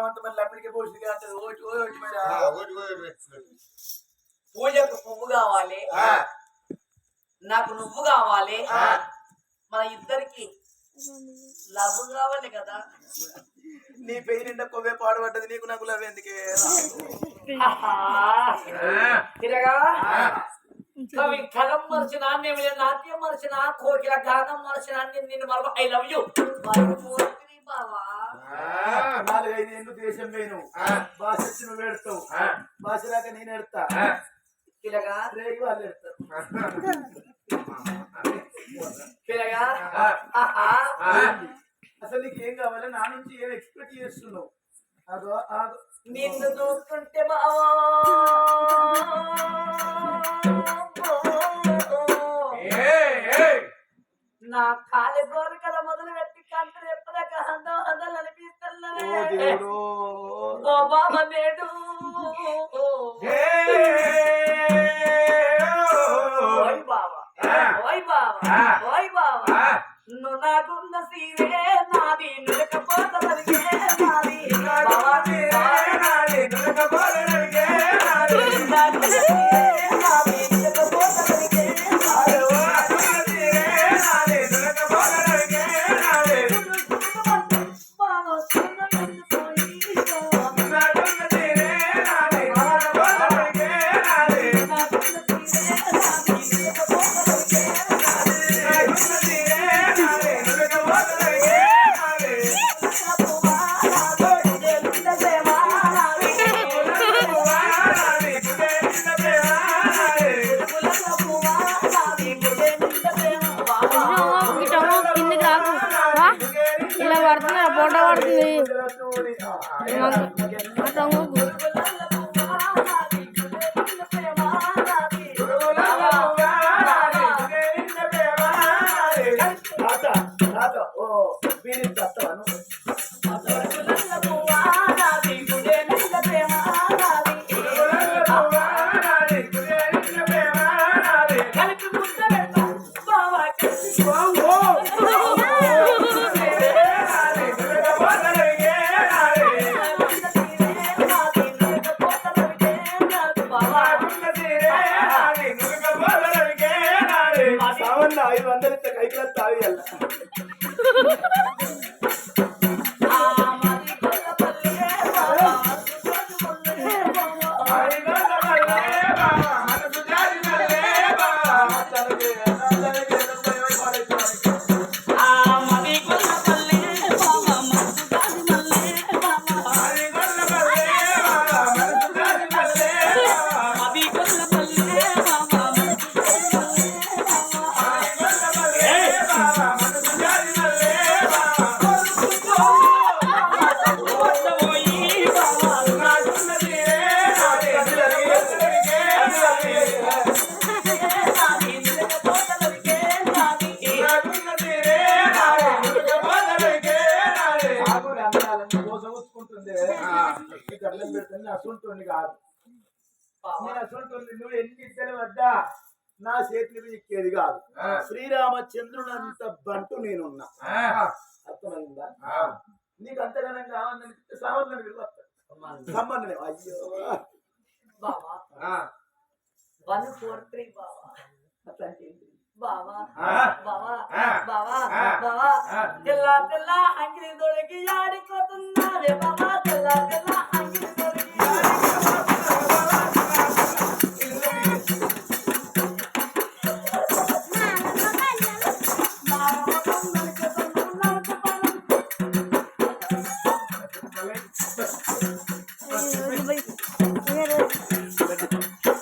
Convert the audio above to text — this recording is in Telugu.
గ్రామంతో మరి లమ్మిడికి పోసి అంటే ఓటి ఓటి మరి పూజకు పువ్వు కావాలి, నాకు నువ్వు కావాలి, మన ఇద్దరికి లవ్ కావాలి కదా. నీ పెయి నిండా కొవ్వే పాడుపడ్డది, నీకు నాకు లవ్ ఎందుకే తిరగా కవి కలం మర్చిన నాట్యం మర్చిన కోకిల గానం మర్చిన నిన్ను మరొక ఐ లవ్ యూ బావా. 4-5 ఏళ్ళు దేశం పోయిను, భాష వచ్చి నువ్వు ఎడతావు, భాష రాక నేను ఎడతా, పిల్లగా రేగి వాళ్ళు ఎడతారు. పిల్లగా అసలు నీకు ఏం కావాలి, నా నుంచి ఏం ఎక్స్పెక్ట్ చేస్తున్నావు? అదో నిన్ను చూస్తుంటే బావా నా కాలి గోరికల మొదలు పెట్టి కంటలు ఎప్పలేక హందలు అనిపిస్తున్నదే ఓ బాబా నేడు ఓయ్ బావా ఓయ్ బావా ఓయ్ బావా నువ్వు నాకున్న సీరే నాది నులకపోతలకే నాది బావా నాది నులకపోతలకే నాది నాకున్న సీరే నాది నులకపోతలకే నాది ఇలా పడుతుంది ఫోటో పడుతుంది నువ్వు ఎన్ని ఇద్దరు వద్దా నా చేతులు ఇచ్చేది కాదు. శ్రీరామచంద్రుడంత బంటు నేనున్నా, అర్థమైందా? నీకు అంతగానం కావాలని సామాన్లు సంబంధం. అయ్యో బావా 143 బావా బావా బావా బావా బావా తెల్ల తెల్ల అంగిలి దొరికి ఆడిపోతున్నావే బావా